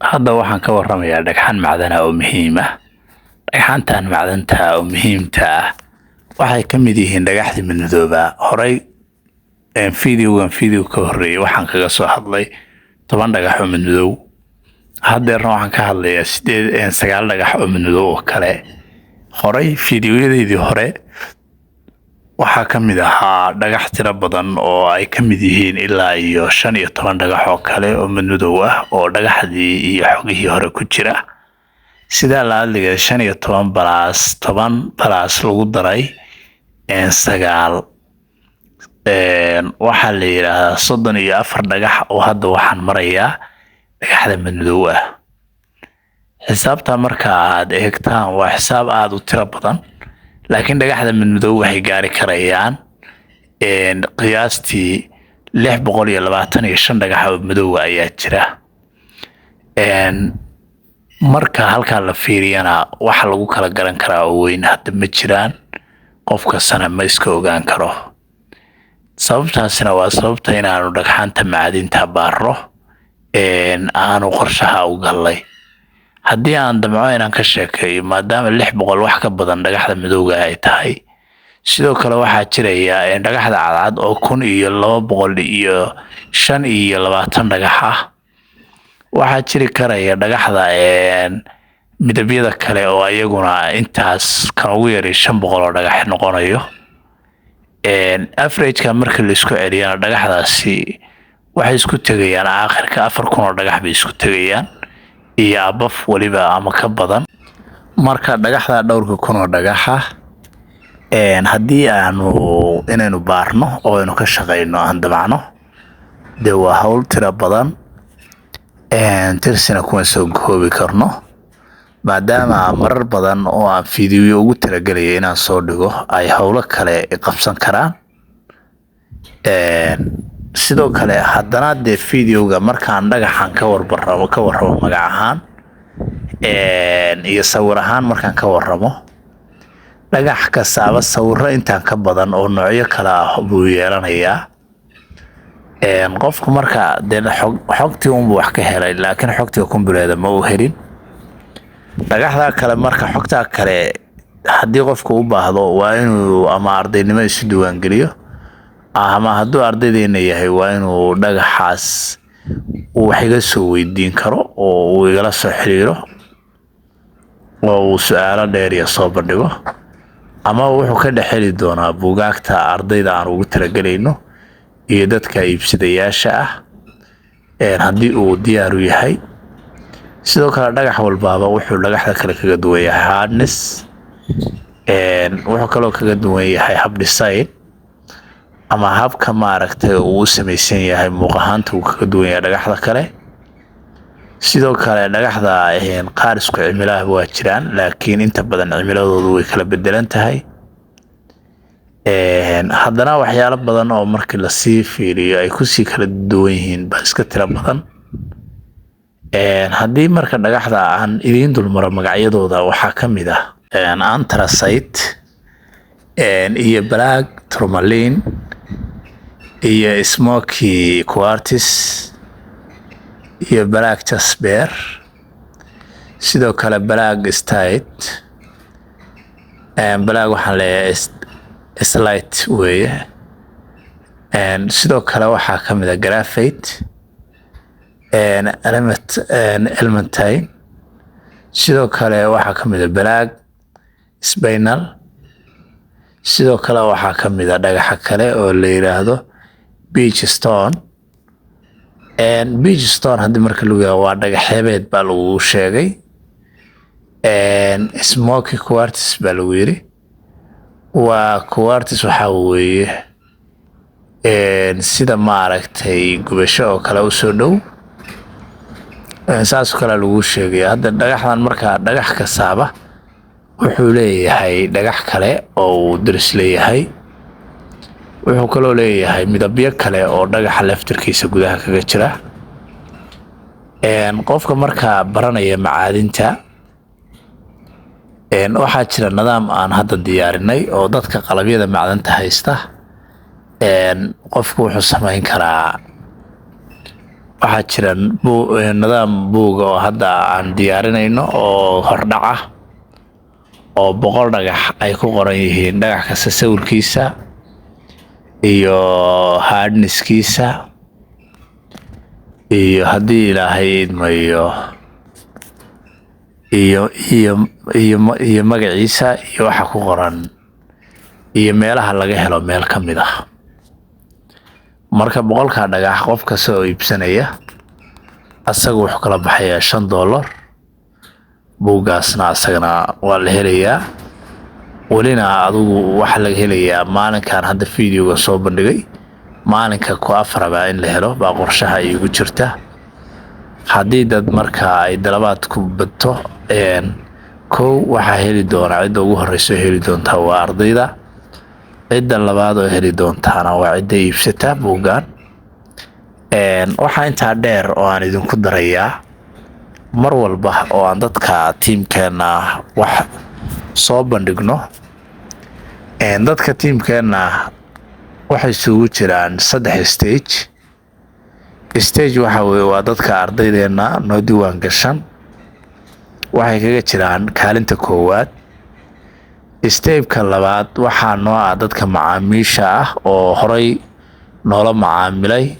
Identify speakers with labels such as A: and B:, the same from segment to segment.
A: hadda waxaan ka warramayaa dhagxaan macdana oo muhiim ah. Dhagxaantan macdanta oo muhiimta ah waxay ka mid yihiin dhagaxda madmadooba. Horey video ka horreeyay waxaan kaga soo hadlay 10 dhagax oo madmadow. Haddeerna waxaan ka hadlayaa 9 dhagax oo madmadow oo kale. Horey videoyadeedii hore waxaa ka mid ahaa dhagax tiro badan oo ay ka mid yihiin ilaa iyo 15 dhagax oo kale oo madmadow ah oo dhagaxdii iyo xogihii hore ku jira. Sida la hadliga 15 plus 10 plus lagu daray 9 waxaa la yiraahdaa 34 dhagax oo hadda waxaan marayaa dhagaxda madmadow ah. Xisaabta marka aad eegtaan waa xisaab aad u tiro badan, laakiin dhagaxda madmadow waxay gaari karayaan qiyaastii 625 dhagax oo madow ayaa jira. marka halka la fiiriyana waxa lagu kala garan karaa oo weyn hadda ma jiraan, qofka sana ma iska ogaan karo. Sababtaasina waa sababta inaanu dhagxaanta macdinta baaro aanu qorshaha u galay. haddii aan damco inaan ka sheekeeyo maadaama 600 wax ka badan dhagaxda madowga ay tahay, sidoo kale waxaa jiraya dhagaxda cadcad oo 1225 dhagax ah. waxaa jiri karaya dhagaxda midabyada kale oo ayaguna intaas kan ugu yar 500 oo dhagax noqonayo. average-ka marka la isku celiyana dhagaxdaasi waxay isku tagayaan aakhirka 4000 oo dhagax bay isku tagayaan iyo abaf waliba ama ka badan. marka dhagaxda dhowrka kun oo dhagaxa haddii inaynu baarno oo aynu ka shaqeyno aan dabacno de waa hawl tiro badan tirsina kuma soo koobi karno, maadaama marar badan oo aan video ugu talagalay inaan soo dhigo ay hawlo kale qabsan karaan. sidoo kale haddana de videoga markaan dhagaxan ka warramo magac ahaan iyo sawir ahaan markaan ka warramo, dhagax kastaaba sawirro intaan ka badan oo noocyo kala ah buu yeelanayaa. qofku marka de xogtii uu wax ka helay, laakiin xogtii kumbuleeda ma uu helin. dhagaxda kale marka xogta kale haddii qofku u baahdo waa inuu ama ardaynimo isu diiwaan geliyo, ama hadduu ardaydeena yahay waa inuu dhagaxaas uu wax iga soo weydiin karo oo uu igala soo xiriiro oo uu su'aalo dheer iyo soo bandhigo, ama wuxuu ka dhexeli doonaa buugaagta ardayda aan ugu talagelayno iyo dadka iibsadayaasha ah haddii uu diyaar u yahay. sidoo kale dhagax walbaaba wuxuu dhagaxda kale kaga duwan yahay hardness, wuxuu kaloo kaga duwan yahay hab design ama habka maaragtay uu samaysan yahay muuq ahaanta uu kaga duwan yahay dhagaxda kale. sidoo kale dhagaxda qaar isku cimilaha waa jiraan, laakiin inta badan cimiladoodu way kala bedelan tahay. haddana waxyaalo badan oo markii la sii fiiriyo ay ku sii kala duwan yihiin ba iska tiro badan. haddii marka dhagaxda aan idiin dulmaro magacyadooda waxaa ka mid ah anthracite iyo black tourmaline iyo smoky quartz iyo black jasper, sidoo kale black stite, black waxaan leeyahay slate weeye. sidoo kale waxaa ka mid ah graphite, elementine, sidoo kale waxaa ka mid ah black spinel, sidoo kale waxaa ka mid ah dhagaxa kale oo la yiraahdo beach stone. beach stone haddii marka lagu yaabo waa dhagaxeebeed baa lagu sheegay. smoky quartz baa lagu yiri, waa quartz waxaa weeye sida maaragtay gubasho oo kale u soo dhow, saas kale lagu sheegay. hadda dhagaxdan marka dhagax kasaaba wuxuu leeyahay dhagax kale oo uu diris leeyahay, wuxuu kaloo leeyahay midabyo kale oo dhagaxa laftirkiisa gudaha kaga jira. qofka marka baranaya macaadinta waxaa jira nidaam aan hadda diyaarinay oo dadka qalabyada macdanta haysta qofku wuxuu samayn karaa waxaa jira nidaam buuga oo hadda aan diyaarinayno oo hordhac ah oo 100 dhagax ay ku qoran yihiin dhagax kasta sawirkiisa iyo hardnesskiisa iyo haddii ilaahay idmayo iyo magaciisa iyo waxa ku qoran iyo meelaha laga helo meel ka mid ah. marka 100ka dhagax qofka soo iibsanaya asagu wuxuu kala baxayaa $5. buugaasna asagana waa la helayaa walina adigu waxa laga helayaa maalinkan hadda fiidiyoga soo bandhigay maalinka ku afraba in la helo baa qorshaha igu jirta. haddii dad marka ay dalabaad ku badto kow waxaa heli doona cidda ugu horeyso heli doonta waa ardayda, cidda labaad oo heli doontaana waa cidda iibsata buugaan. waxaa intaa dheer oo aan idinku darayaa mar walba oo aan dadka tiimkeena wax soo bandhigno dadka tiimkeena waxay isugu jiraan 3 stage. stage waxa weeye waa dadka ardaydeena noo diiwaan gashan waxay kaga jiraan kaalinta koowaad. step-ka labaad waxaa noo ah dadka macaamiisha ah oo horay noola macaamilay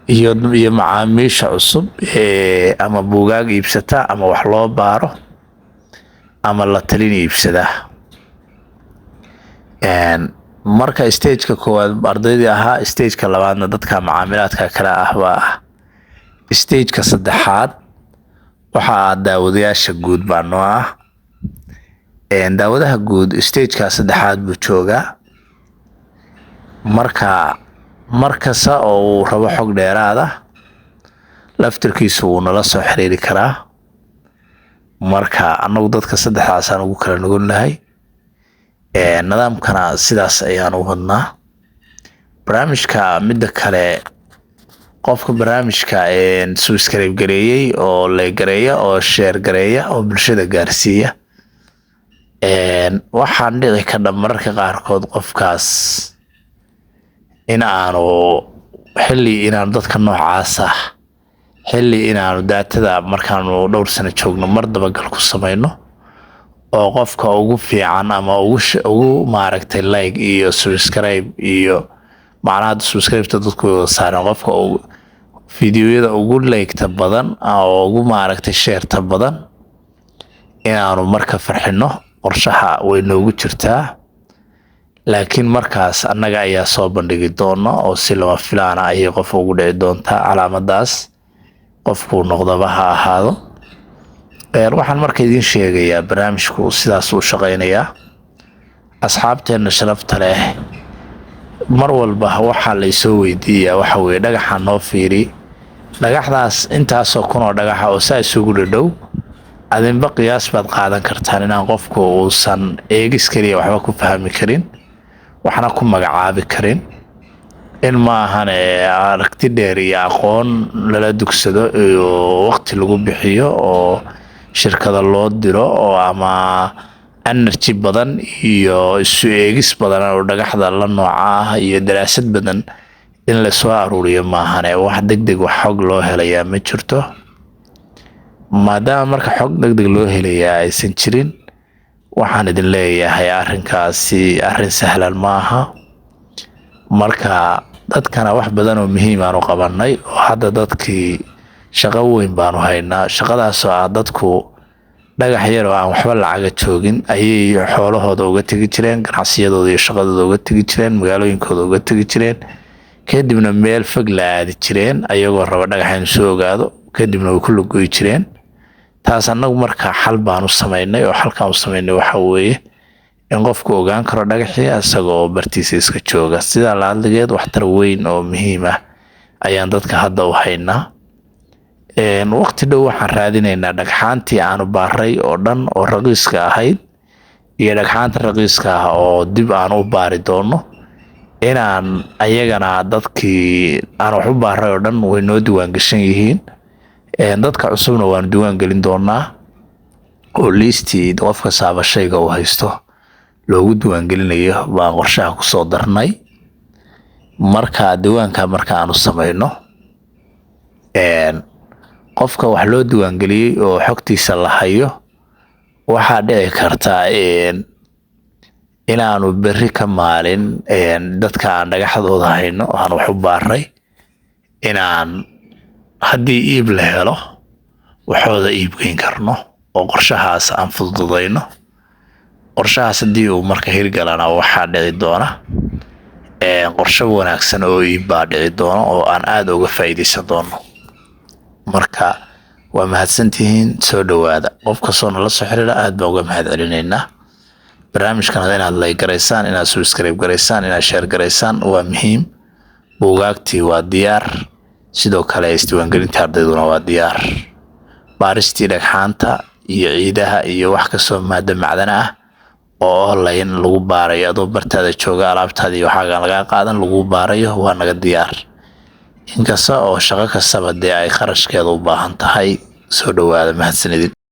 A: iyo macaamiisha cusub ama buugaag iibsata ama wax loo baaro ama la talin iibsada. marka stage-ka koowaad ardaydii ahaa, stage-ka labaadna dadka macaamilaadka kale ah baa ah. stage-ka saddexaad waxaa daawadayaasha guud baa noo ah. daawadaha guud stage-ka saddexaad buu joogaa. markasta oo uu rabo xog dheeraada laftirkiisu wuu nala soo xiriiri karaa. marka anagu dadka saddexdaasaan ugu kala nugulnahay. nidaamkana sidaas ayaan u wadnaa. barnaamijka midda kale qofka barnaamijka subscribe gareeyay oo like gareeya oo share gareeya oo bulshada gaarsiiya waxaan dhici ka mararka qaarkood qofkaas in aanu xilli inaan dadka noocaas ah xilli inaanu daatada markaanu dhowr sano joogno mar dabagal ku samayno oo qofka ugu fiican ama ugu maaragtay like iyo subscribe iyo macnaha subscribe-ta dadku saaran qofka fiidiyoyada ugu like-ta badan oo ugu maaragtay share-ta badan inaanu marka farxino qorshaha way noogu jirtaa. laakiin markaas annaga ayaa soo bandhigi doona oo si lama filaana ayay qof ugu dhici doontaa calaamadaas qofku noqdaba ha ahaado. waxaan marka idin sheegayaa barnaamijku sidaas uu shaqeynayaa. asxaabteena sharafta leh mar walba waxaa la soo weydiiyaa waxa weeye dhagaxa noo fiiri dhagaxdaas intaasoo kun oo dhagaxa oo saa isugu dhadhow adinba qiyaas baad qaadan kartaan inaan qofku uusan eegis kaliya waxba ku fahmi karin waxna ku magacaabi karin in ma ahan aragti dheer iyo aqoon lala dugsado iyo waqti lagu bixiyo oo shirkada loo diro oo ama energy badan iyo isu eegis badan oo dhagaxda la nooca ah iyo daraasad badan in la soo aruuriyo ma ahan wax degdeg wax xog loo helayaa ma jirto. maadaama marka xog degdeg loo helayaa aysan jirin waxaan idin leeyahay arrinkaasi arrin sahlan ma aha. marka dadkana wax badan oo muhiim ah oo qabanay oo hadda dadkii shaqo weyn baanu haynaa. shaqadaas oo ah dadku dhagax yar oo aan waxba lacaga joogin ayay xoolahooda uga tagi jireen, ganacsiyadooda iyo shaqadooda uga tagi jireen, magaalooyinkooda uga tagi jireen, kadibna meel fog la aadi jireen ayagoo raba dhagax in soo ogaado kadibna way ku lugoy jireen. taas anagu marka xal baanu sameynay oo xalkaan u sameynay waxa weeye in qofku ogaan karo dhagaxii asagoo bartiisa iska jooga. sidaa la hadligeed waxtar weyn oo muhiim ah ayaan dadka hadda u haynaa. waqti dhow waxaan raadinaynaa dhagxaantii aanu baaray oo dhan oo raqiiska ahayd iyo dhagxaanta raqiiska ah oo dib aan u baari doono inaan ayagana dadkii aan wax u baaray oo dhan way noo diiwaan gashan yihiin. dadka cusubna waan diiwaan gelin doonaa oo liistii qofka saabashayga uu haysto loogu diiwaan gelinayo baan qorshaha ku soo darnay. marka diiwaanka marka aanu samayno qofka wax loo diiwaangeliyey oo xogtiisa la hayo waxaa dhici karta inaanu berri ka maalin dadka aan dhagaxdooda hayno aan wax u baaray inaan haddii iib la helo waxooda iibgeyn karno oo qorshahaas aan fududayno. qorshahaas haddii uu marka hirgalana waxaa dhici doona qorshe wanaagsan oo iib baa dhici doona oo aan aad uga faa'iideysan doono. marka waa mahadsantihiin, soo dhawaada. qofka soo nala soo xiriira aad baan uga mahadcelinaynaa. barnaamijkan inaad like garaysaan, inaad subscribe garaysaan, inaad share garaysaan waa muhiim. buugaagtii waa diyaar, sidoo kale isdiiwaangelinta ardayduna waa diyaar. baaristii dhagxaanta iyo ciidaha iyo wax kastoo maada macdan ah oo online lagu baarayo adoo bartaada jooga alaabtaada iyo waxaagan laga qaadan lagu baarayo waa naga diyaar. inkasta oo shaqo kastaba dee ay kharashkeeda u baahan tahay. soo dhawaada, mahadsanidin.